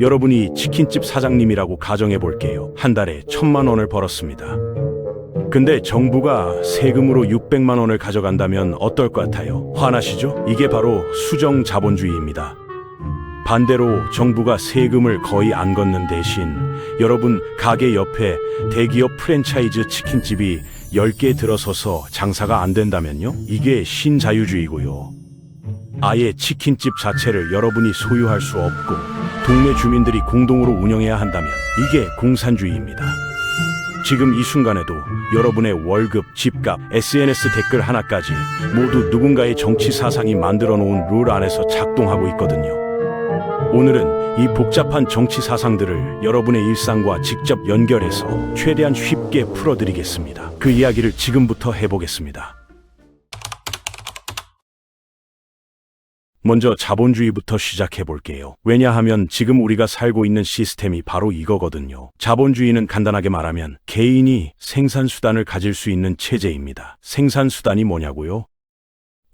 여러분이 치킨집 사장님이라고 가정해 볼게요. 한 달에 1,000만 원을 벌었습니다. 근데 정부가 세금으로 600만 원을 가져간다면 어떨 것 같아요? 화나시죠? 이게 바로 수정 자본주의입니다. 반대로 정부가 세금을 거의 안 걷는 대신 여러분 가게 옆에 대기업 프랜차이즈 치킨집이 10개 들어서서 장사가 안 된다면요? 이게 신자유주의고요. 아예 치킨집 자체를 여러분이 소유할 수 없고 동네 주민들이 공동으로 운영해야 한다면 이게 공산주의입니다. 지금 이 순간에도 여러분의 월급, 집값, SNS 댓글 하나까지 모두 누군가의 정치 사상이 만들어 놓은 룰 안에서 작동하고 있거든요. 오늘은 이 복잡한 정치 사상들을 여러분의 일상과 직접 연결해서 최대한 쉽게 풀어드리겠습니다. 그 이야기를 지금부터 해보겠습니다. 먼저 자본주의부터 시작해 볼게요. 왜냐하면 지금 우리가 살고 있는 시스템이 바로 이거거든요. 자본주의는 간단하게 말하면 개인이 생산수단을 가질 수 있는 체제입니다. 생산수단이 뭐냐고요?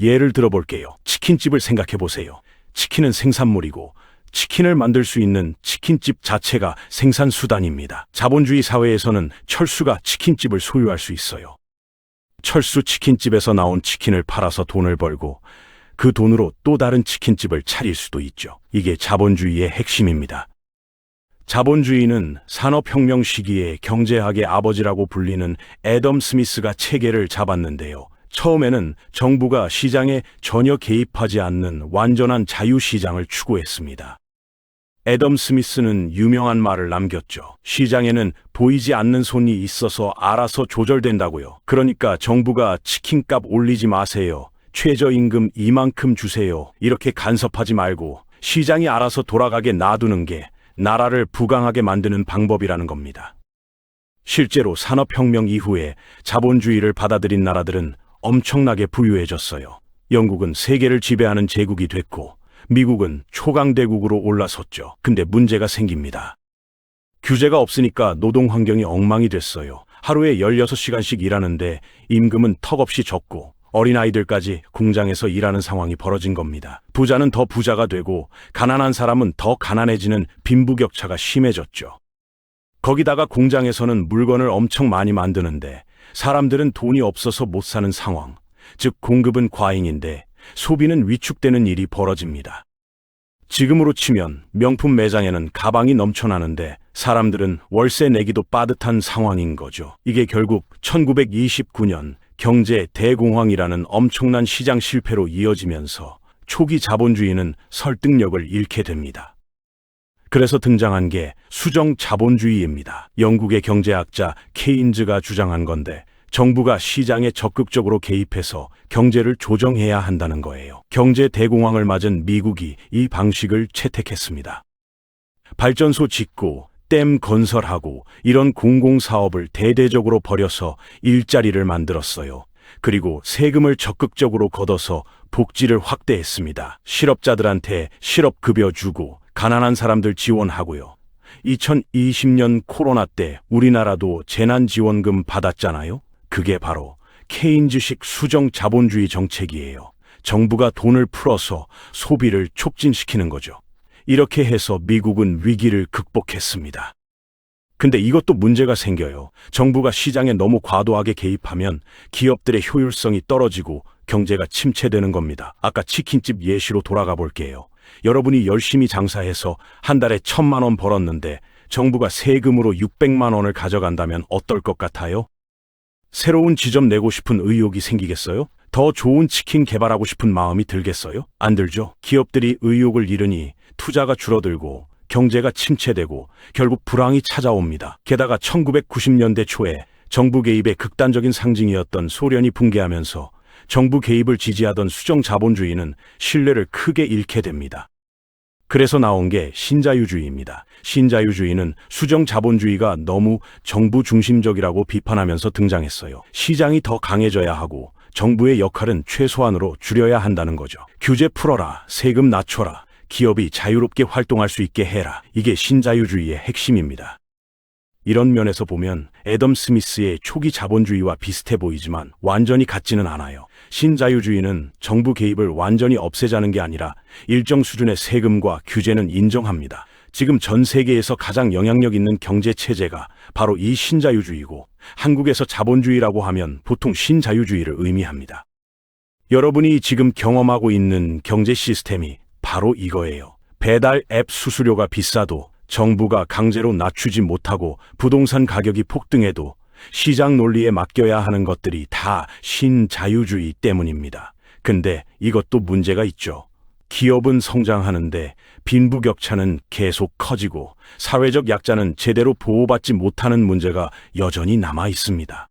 예를 들어 볼게요. 치킨집을 생각해 보세요. 치킨은 생산물이고 치킨을 만들 수 있는 치킨집 자체가 생산수단입니다. 자본주의 사회에서는 철수가 치킨집을 소유할 수 있어요. 철수 치킨집에서 나온 치킨을 팔아서 돈을 벌고 그 돈으로 또 다른 치킨집을 차릴 수도 있죠. 이게 자본주의의 핵심입니다. 자본주의는 산업혁명 시기에 경제학의 아버지라고 불리는 애덤 스미스가 체계를 잡았는데요. 처음에는 정부가 시장에 전혀 개입하지 않는 완전한 자유시장을 추구했습니다. 애덤 스미스는 유명한 말을 남겼죠. 시장에는 보이지 않는 손이 있어서 알아서 조절된다고요. 그러니까 정부가 치킨값 올리지 마세요. 최저임금 이만큼 주세요. 이렇게 간섭하지 말고 시장이 알아서 돌아가게 놔두는 게 나라를 부강하게 만드는 방법이라는 겁니다. 실제로 산업혁명 이후에 자본주의를 받아들인 나라들은 엄청나게 부유해졌어요. 영국은 세계를 지배하는 제국이 됐고 미국은 초강대국으로 올라섰죠. 근데 문제가 생깁니다. 규제가 없으니까 노동 환경이 엉망이 됐어요. 하루에 16시간씩 일하는데 임금은 턱없이 적고 어린아이들까지 공장에서 일하는 상황이 벌어진 겁니다. 부자는 더 부자가 되고 가난한 사람은 더 가난해지는 빈부격차가 심해졌죠. 거기다가 공장에서는 물건을 엄청 많이 만드는데 사람들은 돈이 없어서 못 사는 상황, 즉 공급은 과잉인데 소비는 위축되는 일이 벌어집니다. 지금으로 치면 명품 매장에는 가방이 넘쳐나는데 사람들은 월세 내기도 빠듯한 상황인 거죠. 이게 결국 1929년 경제 대공황이라는 엄청난 시장 실패로 이어지면서 초기 자본주의는 설득력을 잃게 됩니다. 그래서 등장한 게 수정 자본주의입니다. 영국의 경제학자 케인즈가 주장한 건데 정부가 시장에 적극적으로 개입해서 경제를 조정해야 한다는 거예요. 경제 대공황을 맞은 미국이 이 방식을 채택했습니다. 발전소 짓고 댐 건설하고 이런 공공사업을 대대적으로 벌여서 일자리를 만들었어요. 그리고 세금을 적극적으로 걷어서 복지를 확대했습니다. 실업자들한테 실업급여 주고 가난한 사람들 지원하고요. 2020년 코로나 때 우리나라도 재난지원금 받았잖아요. 그게 바로 케인즈식 수정 자본주의 정책이에요. 정부가 돈을 풀어서 소비를 촉진시키는 거죠. 이렇게 해서 미국은 위기를 극복했습니다. 근데 이것도 문제가 생겨요. 정부가 시장에 너무 과도하게 개입하면 기업들의 효율성이 떨어지고 경제가 침체되는 겁니다. 아까 치킨집 예시로 돌아가 볼게요. 여러분이 열심히 장사해서 한 달에 1,000만 원 벌었는데 정부가 세금으로 600만 원을 가져간다면 어떨 것 같아요? 새로운 지점 내고 싶은 의욕이 생기겠어요? 더 좋은 치킨 개발하고 싶은 마음이 들겠어요? 안 들죠? 기업들이 의욕을 잃으니 투자가 줄어들고 경제가 침체되고 결국 불황이 찾아옵니다. 게다가 1990년대 초에 정부 개입의 극단적인 상징이었던 소련이 붕괴하면서 정부 개입을 지지하던 수정 자본주의는 신뢰를 크게 잃게 됩니다. 그래서 나온 게 신자유주의입니다. 신자유주의는 수정 자본주의가 너무 정부 중심적이라고 비판하면서 등장했어요. 시장이 더 강해져야 하고 정부의 역할은 최소한으로 줄여야 한다는 거죠. 규제 풀어라, 세금 낮춰라, 기업이 자유롭게 활동할 수 있게 해라. 이게 신자유주의의 핵심입니다. 이런 면에서 보면 애덤 스미스의 초기 자본주의와 비슷해 보이지만 완전히 같지는 않아요. 신자유주의는 정부 개입을 완전히 없애자는 게 아니라 일정 수준의 세금과 규제는 인정합니다. 지금 전 세계에서 가장 영향력 있는 경제 체제가 바로 이 신자유주의고, 한국에서 자본주의라고 하면 보통 신자유주의를 의미합니다. 여러분이 지금 경험하고 있는 경제 시스템이 바로 이거예요. 배달 앱 수수료가 비싸도 정부가 강제로 낮추지 못하고 부동산 가격이 폭등해도 시장 논리에 맡겨야 하는 것들이 다 신자유주의 때문입니다. 근데 이것도 문제가 있죠. 기업은 성장하는데 빈부격차는 계속 커지고 사회적 약자는 제대로 보호받지 못하는 문제가 여전히 남아 있습니다.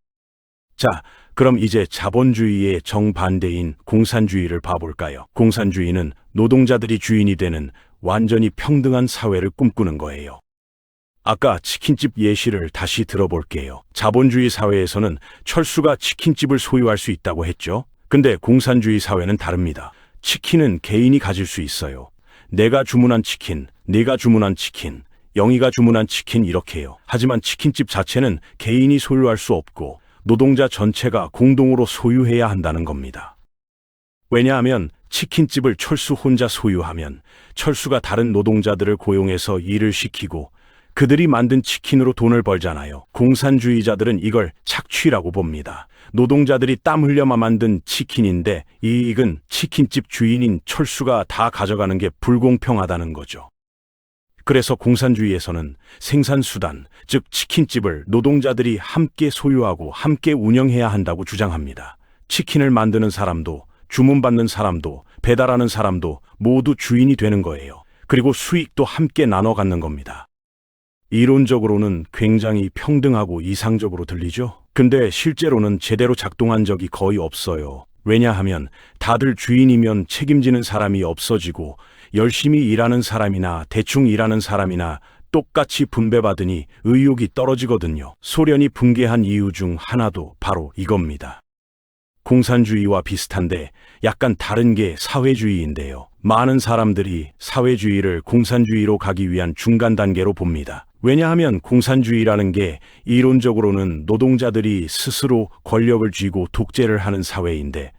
자, 그럼 이제 자본주의의 정반대인 공산주의를 봐볼까요? 공산주의는 노동자들이 주인이 되는 완전히 평등한 사회를 꿈꾸는 거예요. 아까 치킨집 예시를 다시 들어볼게요. 자본주의 사회에서는 철수가 치킨집을 소유할 수 있다고 했죠? 근데 공산주의 사회는 다릅니다. 치킨은 개인이 가질 수 있어요. 내가 주문한 치킨, 네가 주문한 치킨, 영희가 주문한 치킨 이렇게요. 하지만 치킨집 자체는 개인이 소유할 수 없고 노동자 전체가 공동으로 소유해야 한다는 겁니다. 왜냐하면 치킨집을 철수 혼자 소유하면 철수가 다른 노동자들을 고용해서 일을 시키고 그들이 만든 치킨으로 돈을 벌잖아요. 공산주의자들은 이걸 착취라고 봅니다. 노동자들이 땀 흘려만 만든 치킨인데 이익은 치킨집 주인인 철수가 다 가져가는 게 불공평하다는 거죠. 그래서 공산주의에서는 생산수단, 즉 치킨집을 노동자들이 함께 소유하고 함께 운영해야 한다고 주장합니다. 치킨을 만드는 사람도, 주문받는 사람도, 배달하는 사람도 모두 주인이 되는 거예요. 그리고 수익도 함께 나눠 갖는 겁니다. 이론적으로는 굉장히 평등하고 이상적으로 들리죠? 근데 실제로는 제대로 작동한 적이 거의 없어요. 왜냐하면 다들 주인이면 책임지는 사람이 없어지고 열심히 일하는 사람이나 대충 일하는 사람이나 똑같이 분배받으니 의욕이 떨어지거든요. 소련이 붕괴한 이유 중 하나도 바로 이겁니다. 공산주의와 비슷한데 약간 다른 게 사회주의인데요. 많은 사람들이 사회주의를 공산주의로 가기 위한 중간 단계로 봅니다. 왜냐하면 공산주의라는 게 이론적으로는 노동자들이 스스로 권력을 쥐고 독재를 하는 사회인데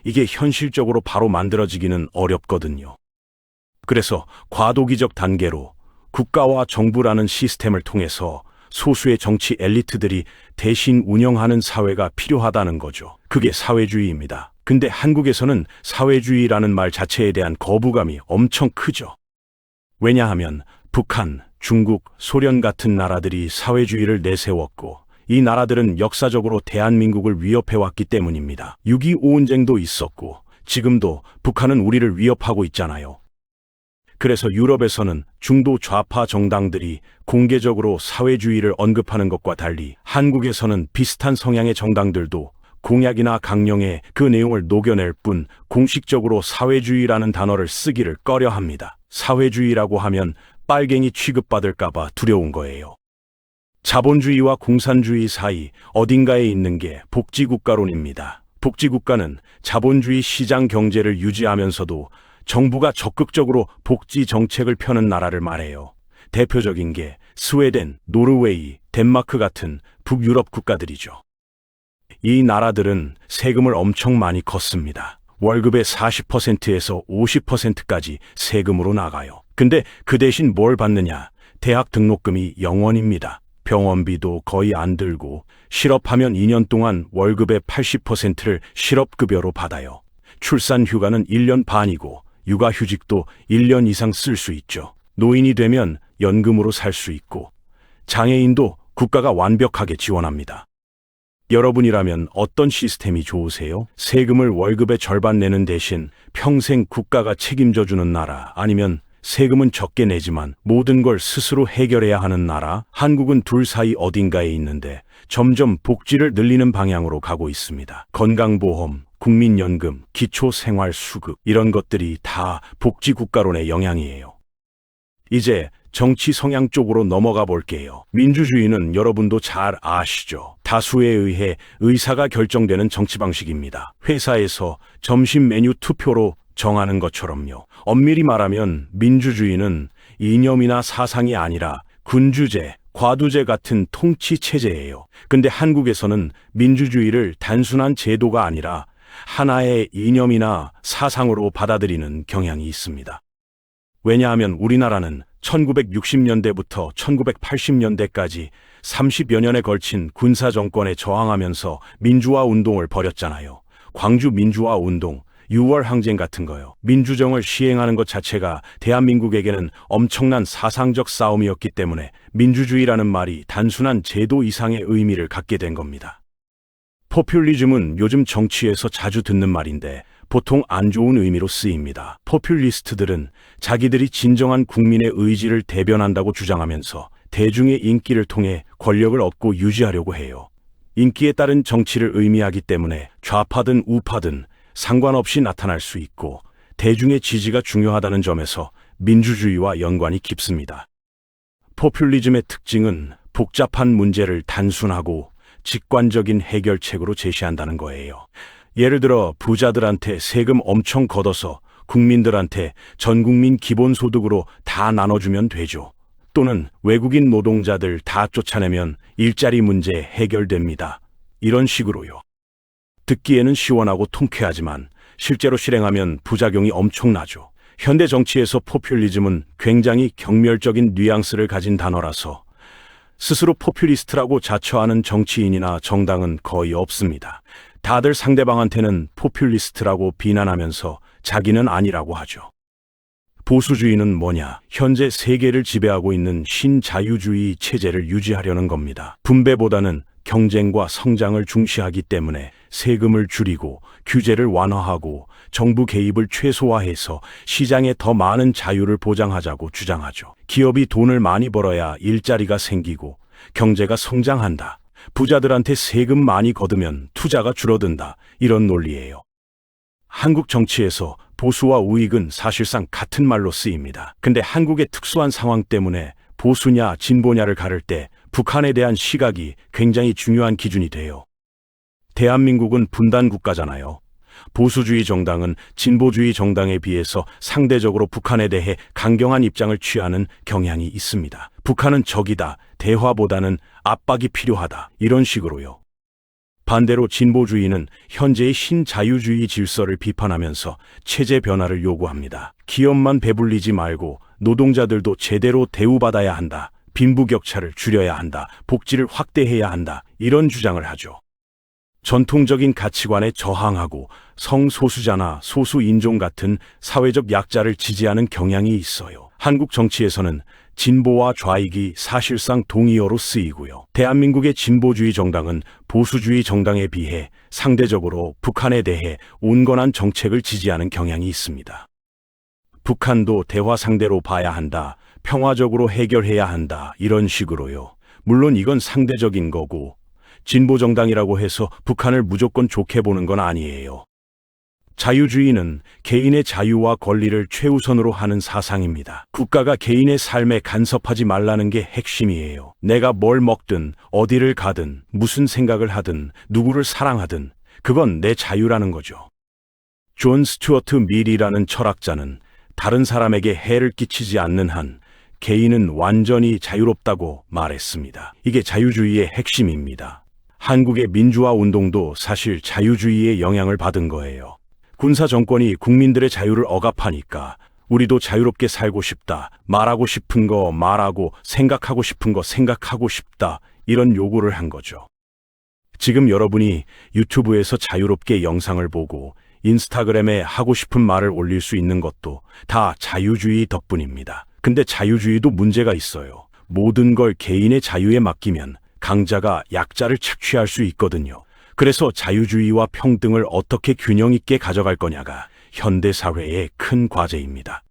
이게 현실적으로 바로 만들어지기는 어렵거든요. 그래서 과도기적 단계로 국가와 정부라는 시스템을 통해서 소수의 정치 엘리트들이 대신 운영하는 사회가 필요하다는 거죠. 그게 사회주의입니다. 근데 한국에서는 사회주의라는 말 자체에 대한 거부감이 엄청 크죠. 왜냐하면 북한, 중국, 소련 같은 나라들이 사회주의를 내세웠고 이 나라들은 역사적으로 대한민국을 위협해왔기 때문입니다. 6.25 전쟁도 있었고 지금도 북한은 우리를 위협하고 있잖아요. 그래서 유럽에서는 중도 좌파 정당들이 공개적으로 사회주의를 언급하는 것과 달리 한국에서는 비슷한 성향의 정당들도 공약이나 강령에 그 내용을 녹여낼 뿐 공식적으로 사회주의라는 단어를 쓰기를 꺼려합니다. 사회주의라고 하면 빨갱이 취급받을까봐 두려운 거예요. 자본주의와 공산주의 사이 어딘가에 있는 게 복지국가론입니다. 복지국가는 자본주의 시장 경제를 유지하면서도 정부가 적극적으로 복지 정책을 펴는 나라를 말해요. 대표적인 게 스웨덴, 노르웨이, 덴마크 같은 북유럽 국가들이죠. 이 나라들은 세금을 엄청 많이 걷습니다. 월급의 40%에서 50%까지 세금으로 나가요. 근데 그 대신 뭘 받느냐? 대학 등록금이 0원입니다. 병원비도 거의 안 들고 실업하면 2년 동안 월급의 80%를 실업급여로 받아요. 출산 휴가는 1년 반이고 육아휴직도 1년 이상 쓸 수 있죠. 노인이 되면 연금으로 살 수 있고 장애인도 국가가 완벽하게 지원합니다. 여러분이라면 어떤 시스템이 좋으세요? 세금을 월급의 절반 내는 대신 평생 국가가 책임져주는 나라, 아니면 세금은 적게 내지만 모든 걸 스스로 해결해야 하는 나라? 한국은 둘 사이 어딘가에 있는데 점점 복지를 늘리는 방향으로 가고 있습니다. 건강보험, 국민연금, 기초생활수급 이런 것들이 다 복지국가론의 영향이에요. 이제 정치 성향 쪽으로 넘어가 볼게요. 민주주의는 여러분도 잘 아시죠? 다수에 의해 의사가 결정되는 정치 방식입니다. 회사에서 점심 메뉴 투표로 정하는 것처럼요. 엄밀히 말하면 민주주의는 이념이나 사상이 아니라 군주제, 과두제 같은 통치 체제예요. 근데 한국에서는 민주주의를 단순한 제도가 아니라 하나의 이념이나 사상으로 받아들이는 경향이 있습니다. 왜냐하면 우리나라는 1960년대부터 1980년대까지 30여 년에 걸친 군사 정권에 저항하면서 민주화 운동을 벌였잖아요. 광주 민주화 운동, 6월 항쟁 같은 거요. 민주정을 시행하는 것 자체가 대한민국에게는 엄청난 사상적 싸움이었기 때문에 민주주의라는 말이 단순한 제도 이상의 의미를 갖게 된 겁니다. 포퓰리즘은 요즘 정치에서 자주 듣는 말인데 보통 안 좋은 의미로 쓰입니다. 포퓰리스트들은 자기들이 진정한 국민의 의지를 대변한다고 주장하면서 대중의 인기를 통해 권력을 얻고 유지하려고 해요. 인기에 따른 정치를 의미하기 때문에 좌파든 우파든 상관없이 나타날 수 있고 대중의 지지가 중요하다는 점에서 민주주의와 연관이 깊습니다. 포퓰리즘의 특징은 복잡한 문제를 단순하고 직관적인 해결책으로 제시한다는 거예요. 예를 들어 부자들한테 세금 엄청 걷어서 국민들한테 전국민 기본소득으로 다 나눠주면 되죠. 또는 외국인 노동자들 다 쫓아내면 일자리 문제 해결됩니다. 이런 식으로요. 듣기에는 시원하고 통쾌하지만 실제로 실행하면 부작용이 엄청나죠. 현대 정치에서 포퓰리즘은 굉장히 경멸적인 뉘앙스를 가진 단어라서 스스로 포퓰리스트라고 자처하는 정치인이나 정당은 거의 없습니다. 다들 상대방한테는 포퓰리스트라고 비난하면서 자기는 아니라고 하죠. 보수주의는 뭐냐? 현재 세계를 지배하고 있는 신자유주의 체제를 유지하려는 겁니다. 분배보다는 경쟁과 성장을 중시하기 때문에 세금을 줄이고 규제를 완화하고 정부 개입을 최소화해서 시장에 더 많은 자유를 보장하자고 주장하죠. 기업이 돈을 많이 벌어야 일자리가 생기고 경제가 성장한다. 부자들한테 세금 많이 걷으면 투자가 줄어든다. 이런 논리예요. 한국 정치에서 보수와 우익은 사실상 같은 말로 쓰입니다. 근데 한국의 특수한 상황 때문에 보수냐 진보냐를 가를 때 북한에 대한 시각이 굉장히 중요한 기준이 돼요. 대한민국은 분단 국가잖아요. 보수주의 정당은 진보주의 정당에 비해서 상대적으로 북한에 대해 강경한 입장을 취하는 경향이 있습니다. 북한은 적이다, 대화보다는 압박이 필요하다, 이런 식으로요. 반대로 진보주의는 현재의 신자유주의 질서를 비판하면서 체제 변화를 요구합니다. 기업만 배불리지 말고 노동자들도 제대로 대우받아야 한다. 빈부격차를 줄여야 한다. 복지를 확대해야 한다. 이런 주장을 하죠. 전통적인 가치관에 저항하고 성소수자나 소수인종 같은 사회적 약자를 지지하는 경향이 있어요. 한국 정치에서는 진보와 좌익이 사실상 동의어로 쓰이고요. 대한민국의 진보주의 정당은 보수주의 정당에 비해 상대적으로 북한에 대해 온건한 정책을 지지하는 경향이 있습니다. 북한도 대화 상대로 봐야 한다. 평화적으로 해결해야 한다. 이런 식으로요. 물론 이건 상대적인 거고 진보정당이라고 해서 북한을 무조건 좋게 보는 건 아니에요. 자유주의는 개인의 자유와 권리를 최우선으로 하는 사상입니다. 국가가 개인의 삶에 간섭하지 말라는 게 핵심이에요. 내가 뭘 먹든 어디를 가든 무슨 생각을 하든 누구를 사랑하든 그건 내 자유라는 거죠. 존 스튜어트 밀이라는 철학자는 다른 사람에게 해를 끼치지 않는 한 개인은 완전히 자유롭다고 말했습니다. 이게 자유주의의 핵심입니다. 한국의 민주화 운동도 사실 자유주의의 영향을 받은 거예요. 군사 정권이 국민들의 자유를 억압하니까 우리도 자유롭게 살고 싶다. 말하고 싶은 거 말하고 생각하고 싶은 거 생각하고 싶다. 이런 요구를 한 거죠. 지금 여러분이 유튜브에서 자유롭게 영상을 보고 인스타그램에 하고 싶은 말을 올릴 수 있는 것도 다 자유주의 덕분입니다. 근데 자유주의도 문제가 있어요. 모든 걸 개인의 자유에 맡기면 강자가 약자를 착취할 수 있거든요. 그래서 자유주의와 평등을 어떻게 균형 있게 가져갈 거냐가 현대 사회의 큰 과제입니다.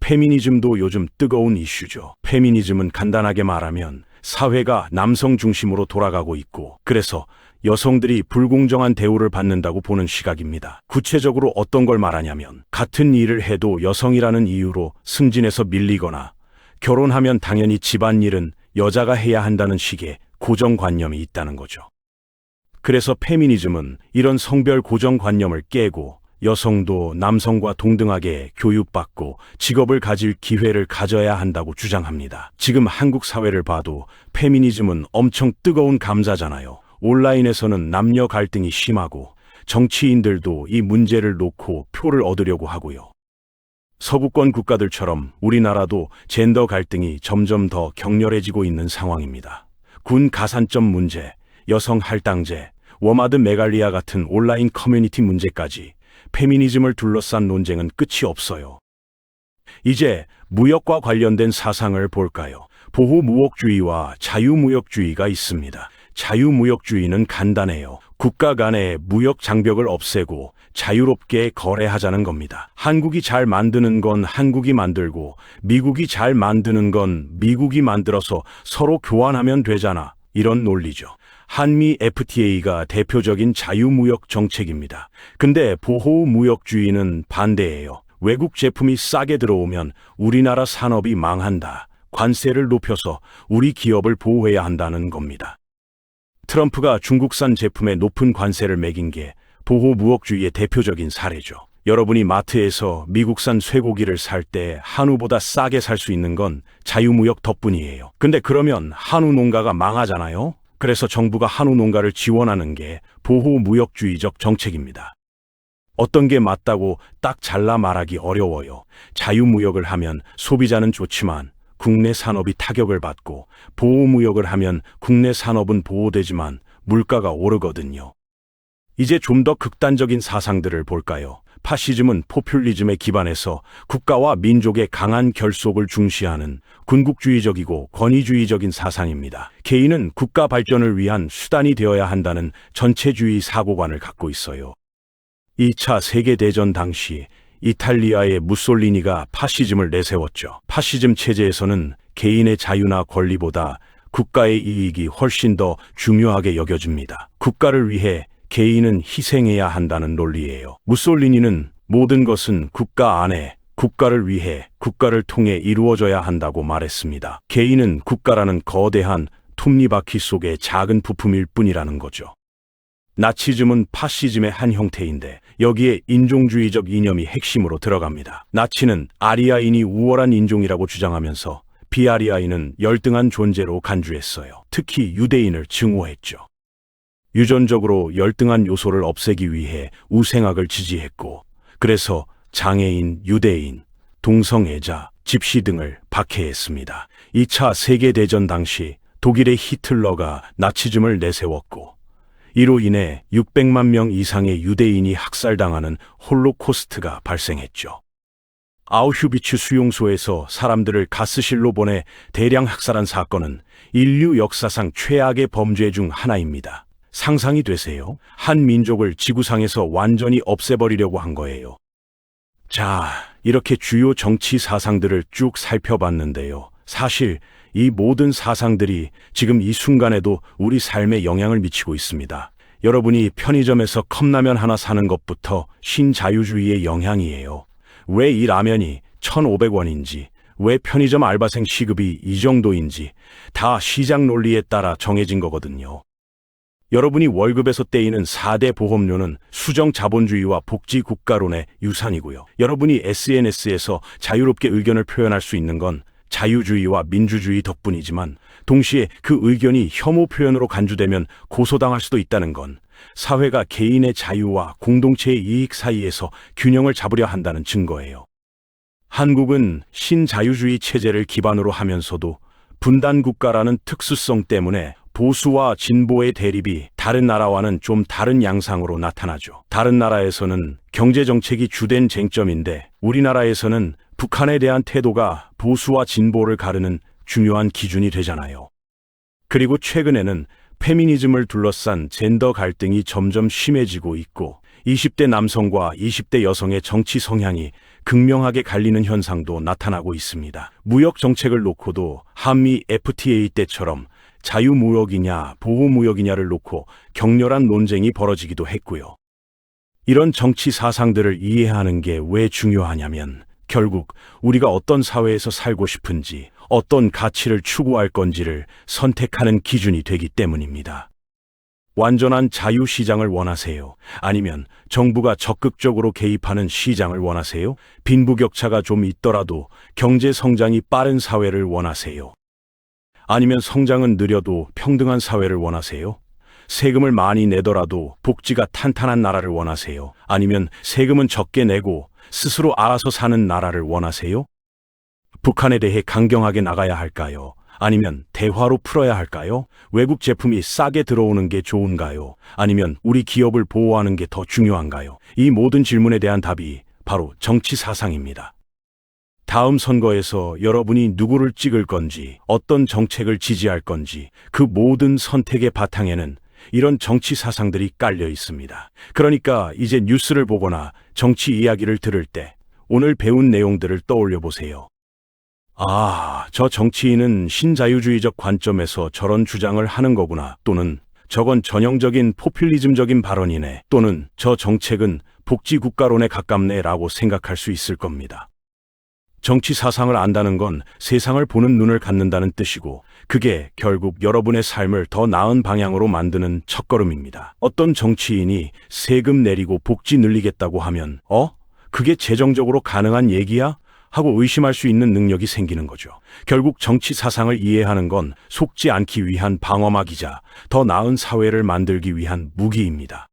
페미니즘도 요즘 뜨거운 이슈죠. 페미니즘은 간단하게 말하면 사회가 남성 중심으로 돌아가고 있고 그래서 여성들이 불공정한 대우를 받는다고 보는 시각입니다. 구체적으로 어떤 걸 말하냐면 같은 일을 해도 여성이라는 이유로 승진해서 밀리거나 결혼하면 당연히 집안일은 여자가 해야 한다는 식의 고정관념이 있다는 거죠. 그래서 페미니즘은 이런 성별 고정관념을 깨고 여성도 남성과 동등하게 교육받고 직업을 가질 기회를 가져야 한다고 주장합니다. 지금 한국 사회를 봐도 페미니즘은 엄청 뜨거운 감자잖아요. 온라인에서는 남녀 갈등이 심하고 정치인들도 이 문제를 놓고 표를 얻으려고 하고요. 서구권 국가들처럼 우리나라도 젠더 갈등이 점점 더 격렬해지고 있는 상황입니다. 군 가산점 문제, 여성 할당제, 워마드 메갈리아 같은 온라인 커뮤니티 문제까지 페미니즘을 둘러싼 논쟁은 끝이 없어요. 이제 무역과 관련된 사상을 볼까요? 보호무역주의와 자유무역주의가 있습니다. 자유무역주의는 간단해요. 국가 간의 무역 장벽을 없애고 자유롭게 거래하자는 겁니다. 한국이 잘 만드는 건 한국이 만들고 미국이 잘 만드는 건 미국이 만들어서 서로 교환하면 되잖아. 이런 논리죠. 한미 FTA가 대표적인 자유무역 정책입니다. 근데 보호무역주의는 반대예요. 외국 제품이 싸게 들어오면 우리나라 산업이 망한다. 관세를 높여서 우리 기업을 보호해야 한다는 겁니다. 트럼프가 중국산 제품에 높은 관세를 매긴 게 보호무역주의의 대표적인 사례죠. 여러분이 마트에서 미국산 쇠고기를 살 때 한우보다 싸게 살 수 있는 건 자유무역 덕분이에요. 근데 그러면 한우 농가가 망하잖아요. 그래서 정부가 한우 농가를 지원하는 게 보호무역주의적 정책입니다. 어떤 게 맞다고 딱 잘라 말하기 어려워요. 자유무역을 하면 소비자는 좋지만 국내 산업이 타격을 받고 보호무역을 하면 국내 산업은 보호되지만 물가가 오르거든요. 이제 좀 더 극단적인 사상들을 볼까요? 파시즘은 포퓰리즘에 기반해서 국가와 민족의 강한 결속을 중시하는 군국주의적이고 권위주의적인 사상입니다. 개인은 국가 발전을 위한 수단이 되어야 한다는 전체주의 사고관을 갖고 있어요. 2차 세계대전 당시 이탈리아의 무솔리니가 파시즘을 내세웠죠. 파시즘 체제에서는 개인의 자유나 권리보다 국가의 이익이 훨씬 더 중요하게 여겨집니다. 국가를 위해 개인은 희생해야 한다는 논리예요. 무솔리니는 모든 것은 국가 안에 국가를 위해 국가를 통해 이루어져야 한다고 말했습니다. 개인은 국가라는 거대한 톱니바퀴 속의 작은 부품일 뿐이라는 거죠. 나치즘은 파시즘의 한 형태인데 여기에 인종주의적 이념이 핵심으로 들어갑니다. 나치는 아리아인이 우월한 인종이라고 주장하면서 비아리아인은 열등한 존재로 간주했어요. 특히 유대인을 증오했죠. 유전적으로 열등한 요소를 없애기 위해 우생학을 지지했고, 그래서 장애인, 유대인, 동성애자, 집시 등을 박해했습니다. 2차 세계대전 당시 독일의 히틀러가 나치즘을 내세웠고, 이로 인해 600만 명 이상의 유대인이 학살당하는 홀로코스트가 발생했죠. 아우슈비츠 수용소에서 사람들을 가스실로 보내 대량 학살한 사건은 인류 역사상 최악의 범죄 중 하나입니다. 상상이 되세요? 한 민족을 지구상에서 완전히 없애버리려고 한 거예요. 자, 이렇게 주요 정치 사상들을 쭉 살펴봤는데요. 사실 이 모든 사상들이 지금 이 순간에도 우리 삶에 영향을 미치고 있습니다. 여러분이 편의점에서 컵라면 하나 사는 것부터 신자유주의의 영향이에요. 왜 이 라면이 1,500원인지, 왜 편의점 알바생 시급이 이 정도인지 다 시장 논리에 따라 정해진 거거든요. 여러분이 월급에서 떼이는 4대 보험료는 수정 자본주의와 복지 국가론의 유산이고요. 여러분이 SNS에서 자유롭게 의견을 표현할 수 있는 건 자유주의와 민주주의 덕분이지만 동시에 그 의견이 혐오 표현으로 간주되면 고소당할 수도 있다는 건 사회가 개인의 자유와 공동체의 이익 사이에서 균형을 잡으려 한다는 증거예요. 한국은 신자유주의 체제를 기반으로 하면서도 분단국가라는 특수성 때문에 보수와 진보의 대립이 다른 나라와는 좀 다른 양상으로 나타나죠. 다른 나라에서는 경제정책이 주된 쟁점인데 우리나라에서는 북한에 대한 태도가 보수와 진보를 가르는 중요한 기준이 되잖아요. 그리고 최근에는 페미니즘을 둘러싼 젠더 갈등이 점점 심해지고 있고 20대 남성과 20대 여성의 정치 성향이 극명하게 갈리는 현상도 나타나고 있습니다. 무역 정책을 놓고도 한미 FTA 때처럼 자유무역이냐 보호무역이냐를 놓고 격렬한 논쟁이 벌어지기도 했고요. 이런 정치 사상들을 이해하는 게 왜 중요하냐면 결국 우리가 어떤 사회에서 살고 싶은지 어떤 가치를 추구할 건지를 선택하는 기준이 되기 때문입니다. 완전한 자유시장을 원하세요? 아니면 정부가 적극적으로 개입하는 시장을 원하세요? 빈부격차가 좀 있더라도 경제 성장이 빠른 사회를 원하세요? 아니면 성장은 느려도 평등한 사회를 원하세요? 세금을 많이 내더라도 복지가 탄탄한 나라를 원하세요? 아니면 세금은 적게 내고 스스로 알아서 사는 나라를 원하세요? 북한에 대해 강경하게 나가야 할까요? 아니면 대화로 풀어야 할까요? 외국 제품이 싸게 들어오는 게 좋은가요? 아니면 우리 기업을 보호하는 게 더 중요한가요? 이 모든 질문에 대한 답이 바로 정치 사상입니다. 다음 선거에서 여러분이 누구를 찍을 건지, 어떤 정책을 지지할 건지, 그 모든 선택의 바탕에는 이런 정치 사상들이 깔려 있습니다. 그러니까 이제 뉴스를 보거나 정치 이야기를 들을 때 오늘 배운 내용들을 떠올려 보세요. 아, 저 정치인은 신자유주의적 관점에서 저런 주장을 하는 거구나. 또는 저건 전형적인 포퓰리즘적인 발언이네. 또는 저 정책은 복지국가론에 가깝네 라고 생각할 수 있을 겁니다. 정치 사상을 안다는 건 세상을 보는 눈을 갖는다는 뜻이고, 그게 결국 여러분의 삶을 더 나은 방향으로 만드는 첫걸음입니다. 어떤 정치인이 세금 내리고 복지 늘리겠다고 하면 그게 재정적으로 가능한 얘기야? 하고 의심할 수 있는 능력이 생기는 거죠. 결국 정치 사상을 이해하는 건 속지 않기 위한 방어막이자 더 나은 사회를 만들기 위한 무기입니다.